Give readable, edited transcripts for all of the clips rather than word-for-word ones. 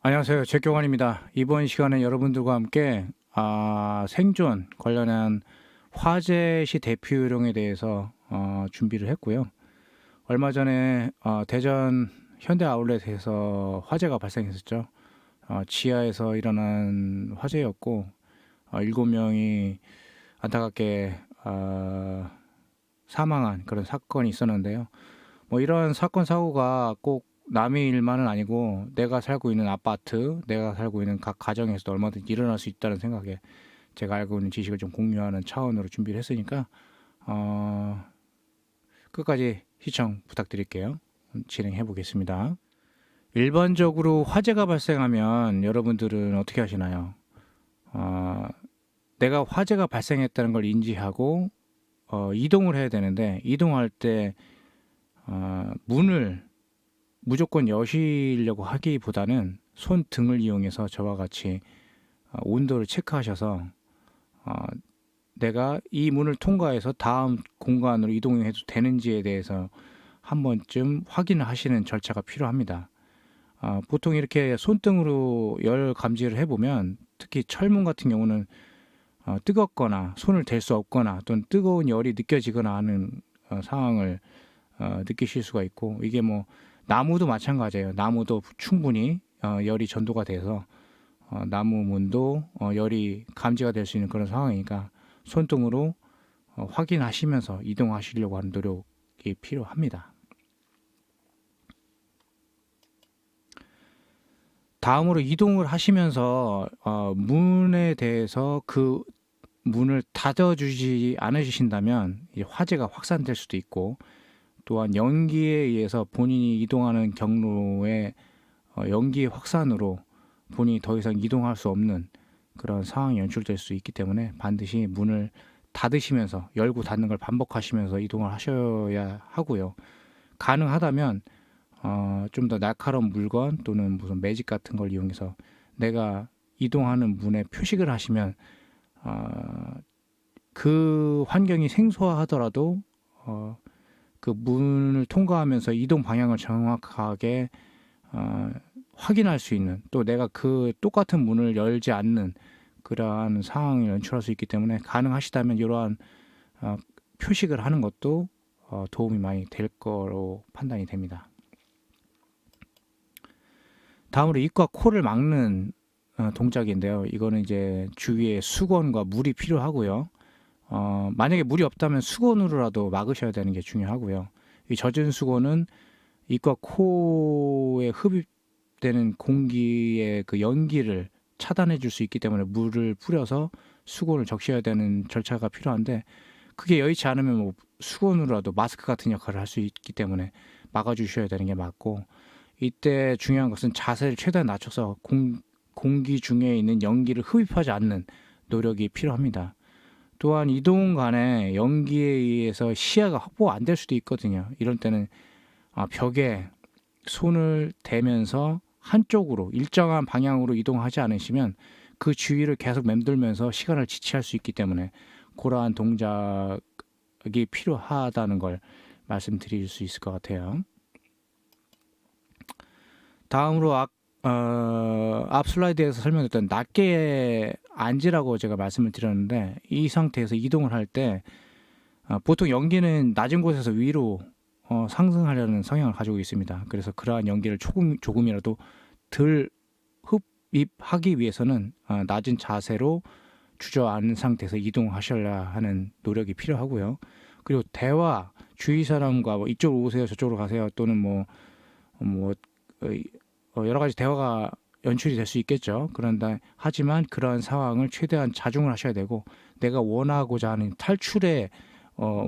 안녕하세요. 제교관입니다. 이번 시간에 여러분들과 함께 생존 관련한 화재 시 대피 요령에 대해서 준비를 했고요. 얼마 전에 대전 현대 아울렛에서 화재가 발생했었죠. 지하에서 일어난 화재였고 7명이 안타깝게 사망한 그런 사건이 있었는데요. 뭐 이런 사건 사고가 꼭 남의 일만은 아니고 내가 살고 있는 아파트, 내가 살고 있는 각 가정에서도 얼마든지 일어날 수 있다는 생각에 제가 알고 있는 지식을 좀 공유하는 차원으로 준비를 했으니까 어, 끝까지 시청 부탁드릴게요. 진행해 보겠습니다. 일반적으로 화재가 발생하면 여러분들은 어떻게 하시나요? 어, 내가 화재가 발생했다는 걸 인지하고 이동을 해야 되는데 이동할 때 문을 무조건 여시려고 하기보다는 손등을 이용해서 저와 같이 온도를 체크하셔서 어, 내가 이 문을 통과해서 다음 공간으로 이동해도 되는지에 대해서 한 번쯤 확인을 하시는 절차가 필요합니다. 보통 이렇게 손등으로 열 감지를 해보면 특히 철문 같은 경우는 뜨겁거나 손을 댈 수 없거나 또는 뜨거운 열이 느껴지거나 하는 상황을 느끼실 수가 있고 이게 뭐 나무도 마찬가지예요. 나무도 충분히 열이 전도가 돼서 나무 문도 열이 감지가 될 수 있는 그런 상황이니까 손등으로 확인하시면서 이동하시려고 하는 노력이 필요합니다. 다음으로 이동을 하시면서 문에 대해서 그 문을 닫아주지 않으신다면 화재가 확산될 수도 있고 또한 연기에 의해서 본인이 이동하는 경로에 연기의 확산으로 본인이 더 이상 이동할 수 없는 그런 상황이 연출될 수 있기 때문에 반드시 문을 닫으시면서 열고 닫는 걸 반복하시면서 이동을 하셔야 하고요. 가능하다면 좀 더 날카로운 물건 또는 무슨 매직 같은 걸 이용해서 내가 이동하는 문에 표식을 하시면 그 환경이 생소하더라도 그 문을 통과하면서 이동 방향을 정확하게 확인할 수 있는 또 내가 그 똑같은 문을 열지 않는 그러한 상황을 연출할 수 있기 때문에 가능하시다면 이러한 표식을 하는 것도 도움이 많이 될 거로 판단이 됩니다. 다음으로 입과 코를 막는 동작인데요. 이거는 이제 주위에 수건과 물이 필요하고요. 만약에 물이 없다면 수건으로라도 막으셔야 되는 게 중요하고요. 이 젖은 수건은 입과 코에 흡입되는 공기의 그 연기를 차단해 줄 수 있기 때문에 물을 뿌려서 수건을 적셔야 되는 절차가 필요한데 그게 여의치 않으면 뭐 수건으로라도 마스크 같은 역할을 할 수 있기 때문에 막아주셔야 되는 게 맞고 이때 중요한 것은 자세를 최대한 낮춰서 공기 중에 있는 연기를 흡입하지 않는 노력이 필요합니다. 또한 이동 간에 연기에 의해서 시야가 확보 안 될 수도 있거든요. 이럴 때는 벽에 손을 대면서 한쪽으로 일정한 방향으로 이동하지 않으시면 그 주위를 계속 맴돌면서 시간을 지체할 수 있기 때문에 그러한 동작이 필요하다는 걸 말씀드릴 수 있을 것 같아요. 다음으로 앞 슬라이드에서 설명했던 낮게 앉으라고 제가 말씀을 드렸는데 이 상태에서 이동을 할 때 보통 연기는 낮은 곳에서 위로 상승하려는 성향을 가지고 있습니다. 그래서 그러한 연기를 조금이라도 덜 흡입하기 위해서는 낮은 자세로 주저앉은 상태에서 이동하셔야 하는 노력이 필요하고요. 그리고 대화 주위 사람과 뭐 이쪽으로 오세요 저쪽으로 가세요 또는 뭐 여러 가지 대화가 연출이 될 수 있겠죠. 그런데 하지만 그러한 상황을 최대한 자중을 하셔야 되고 내가 원하고자 하는 탈출에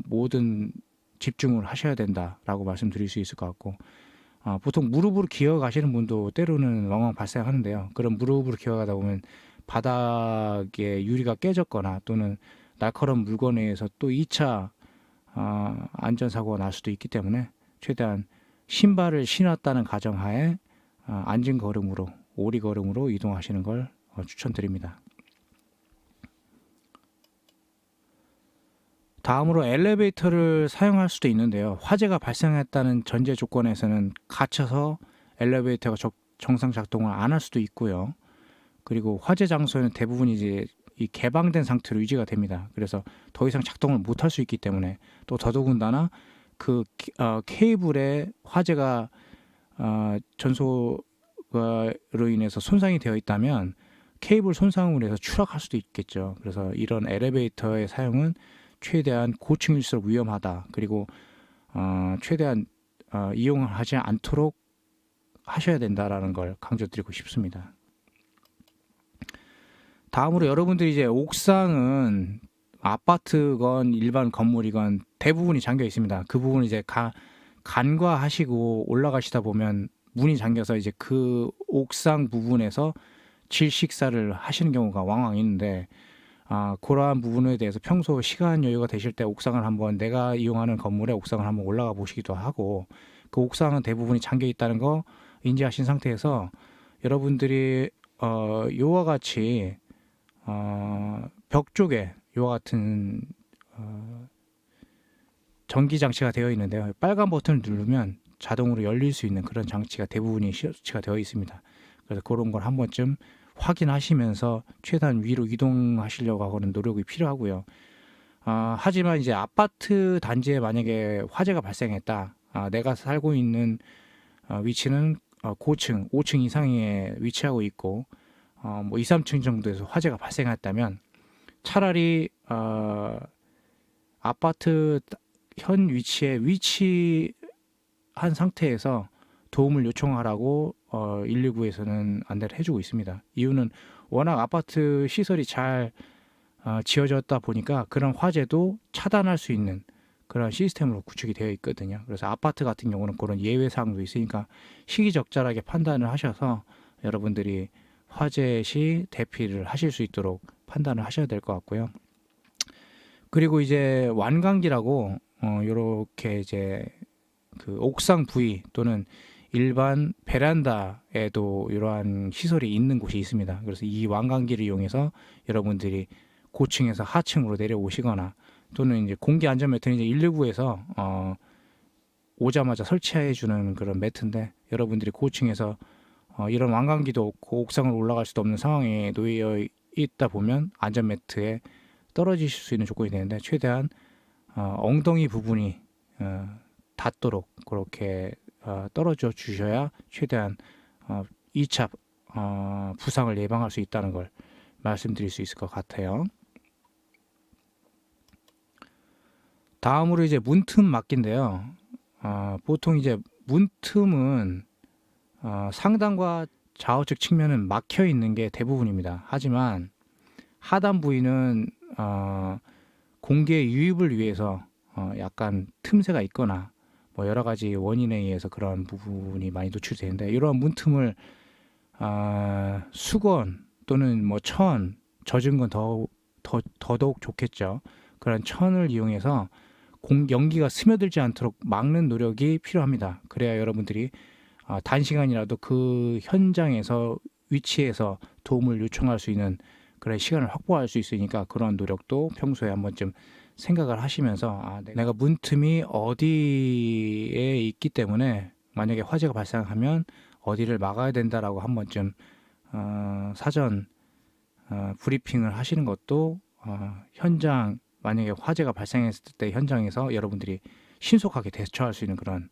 모든 집중을 하셔야 된다라고 말씀드릴 수 있을 것 같고 보통 무릎으로 기어 가시는 분도 때로는 왕왕 발생하는데요. 그런 무릎으로 기어 가다 보면 바닥에 유리가 깨졌거나 또는 날카로운 물건에 의해서 또 2차 안전사고가 날 수도 있기 때문에 최대한 신발을 신었다는 가정하에 앉은 걸음으로 오리 걸음으로 이동하시는 걸 추천드립니다. 다음으로 엘리베이터를 사용할 수도 있는데요. 화재가 발생했다는 전제 조건에서는 갇혀서 엘리베이터가 정상 작동을 안 할 수도 있고요. 그리고 화재 장소에는 대부분 이제 이 개방된 상태로 유지가 됩니다. 그래서 더 이상 작동을 못 할 수 있기 때문에, 또 더더군다나 그 케이블에 화재가 전소로 인해서 손상이 되어 있다면 케이블 손상으로 해서 추락할 수도 있겠죠. 그래서 이런 엘리베이터의 사용은 최대한 고층일수록 위험하다. 그리고 최대한 이용을 하지 않도록 하셔야 된다라는 걸 강조드리고 싶습니다. 다음으로 여러분들이 이제 옥상은 아파트건 일반 건물이건 대부분이 잠겨 있습니다. 그 부분 이제 간과하시고 올라가시다 보면 문이 잠겨서 이제 그 옥상 부분에서 질식사를 하시는 경우가 왕왕 있는데, 그러한 부분에 대해서 평소 시간 여유가 되실 때 옥상을 한번, 내가 이용하는 건물의 옥상을 한번 올라가 보시기도 하고, 그 옥상은 대부분이 잠겨 있다는 거 인지하신 상태에서 여러분들이 요와 같이 벽 쪽에 요와 같은 전기 장치가 되어 있는데요. 빨간 버튼을 누르면 자동으로 열릴 수 있는 그런 장치가 대부분이 설치가 되어 있습니다. 그래서 그런 걸 한 번쯤 확인하시면서 최대한 위로 이동하시려고 하고는 노력이 필요하고요. 하지만 이제 아파트 단지에 만약에 화재가 발생했다. 내가 살고 있는 위치는 고층, 5층 이상에 위치하고 있고, 뭐 2, 3층 정도에서 화재가 발생했다면 차라리 아파트 현 위치에 위치한 상태에서 도움을 요청하라고 119에서는 안내를 해주고 있습니다. 이유는 워낙 아파트 시설이 잘 지어졌다 보니까 그런 화재도 차단할 수 있는 그런 시스템으로 구축이 되어 있거든요. 그래서 아파트 같은 경우는 그런 예외 사항도 있으니까 시기적절하게 판단을 하셔서 여러분들이 화재 시 대피를 하실 수 있도록 판단을 하셔야 될 것 같고요. 그리고 이제 완강기라고 요렇게 이제 그 옥상 부위 또는 일반 베란다에도 이러한 시설이 있는 곳이 있습니다. 그래서 이 완강기를 이용해서 여러분들이 고층에서 하층으로 내려오시거나, 또는 이제 공기 안전 매트는 이제 119에서 오자마자 설치해 주는 그런 매트인데, 여러분들이 고층에서 이런 완강기도 없고 옥상을 올라갈 수도 없는 상황에 놓여 있다 보면 안전 매트에 떨어지실 수 있는 조건이 되는데, 최대한 엉덩이 부분이 닿도록 그렇게 떨어져 주셔야 최대한 2차 부상을 예방할 수 있다는 걸 말씀드릴 수 있을 것 같아요. 다음으로 이제 문틈 막기인데요. 보통 이제 문틈은 상단과 좌우측 측면은 막혀 있는 게 대부분입니다. 하지만 하단 부위는 공기의 유입을 위해서 약간 틈새가 있거나 뭐 여러 가지 원인에 의해서 그런 부분이 많이 노출되는데, 이러한 문틈을 수건 또는 뭐 천, 젖은 건 더더욱 좋겠죠. 그런 천을 이용해서 연기가 스며들지 않도록 막는 노력이 필요합니다. 그래야 여러분들이 단시간이라도 그 현장에서 위치해서 도움을 요청할 수 있는 그런 시간을 확보할 수 있으니까, 그런 노력도 평소에 한 번쯤 생각을 하시면서 내가 문틈이 어디에 있기 때문에 만약에 화재가 발생하면 어디를 막아야 된다라고 한 번쯤 사전 브리핑을 하시는 것도 현장, 만약에 화재가 발생했을 때 현장에서 여러분들이 신속하게 대처할 수 있는 그런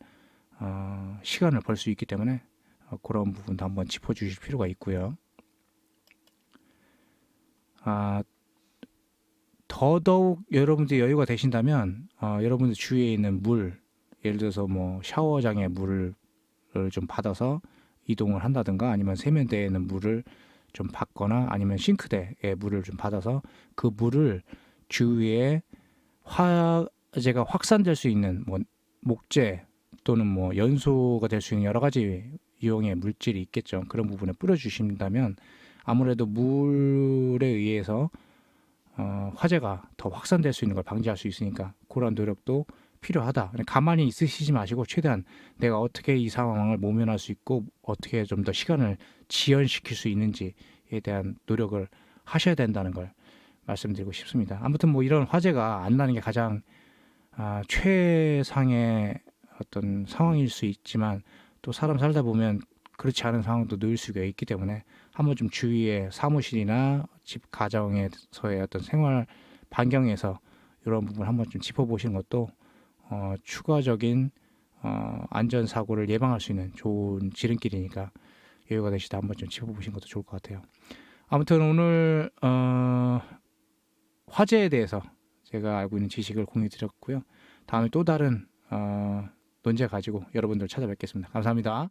시간을 벌 수 있기 때문에 그런 부분도 한번 짚어주실 필요가 있고요. 더더욱 여러분들이 여유가 되신다면 여러분들 주위에 있는 물, 예를 들어서 뭐 샤워장에 물을 좀 받아서 이동을 한다든가, 아니면 세면대에 있는 물을 좀 받거나, 아니면 싱크대에 물을 좀 받아서 그 물을 주위에 화재가 확산될 수 있는 뭐 목재 또는 뭐 연소가 될 수 있는 여러 가지 유형의 물질이 있겠죠. 그런 부분에 뿌려주신다면 아무래도 물에 의해서 화재가 더 확산될 수 있는 걸 방지할 수 있으니까 그런 노력도 필요하다. 가만히 있으시지 마시고 최대한 내가 어떻게 이 상황을 모면할 수 있고 어떻게 좀 더 시간을 지연시킬 수 있는지에 대한 노력을 하셔야 된다는 걸 말씀드리고 싶습니다. 아무튼 뭐 이런 화재가 안 나는 게 가장 최상의 어떤 상황일 수 있지만, 또 사람 살다 보면 그렇지 않은 상황도 늘 수가 있기 때문에 한번 좀 주위에 사무실이나 집 가정에서의 어떤 생활 반경에서 이런 부분 한번 좀 짚어보시는 것도 추가적인 안전 사고를 예방할 수 있는 좋은 지름길이니까 여유가 되실 때 한번 좀 짚어보시는 것도 좋을 것 같아요. 아무튼 오늘 화재에 대해서 제가 알고 있는 지식을 공유드렸고요. 다음에 또 다른 논제 가지고 여러분들 찾아뵙겠습니다. 감사합니다.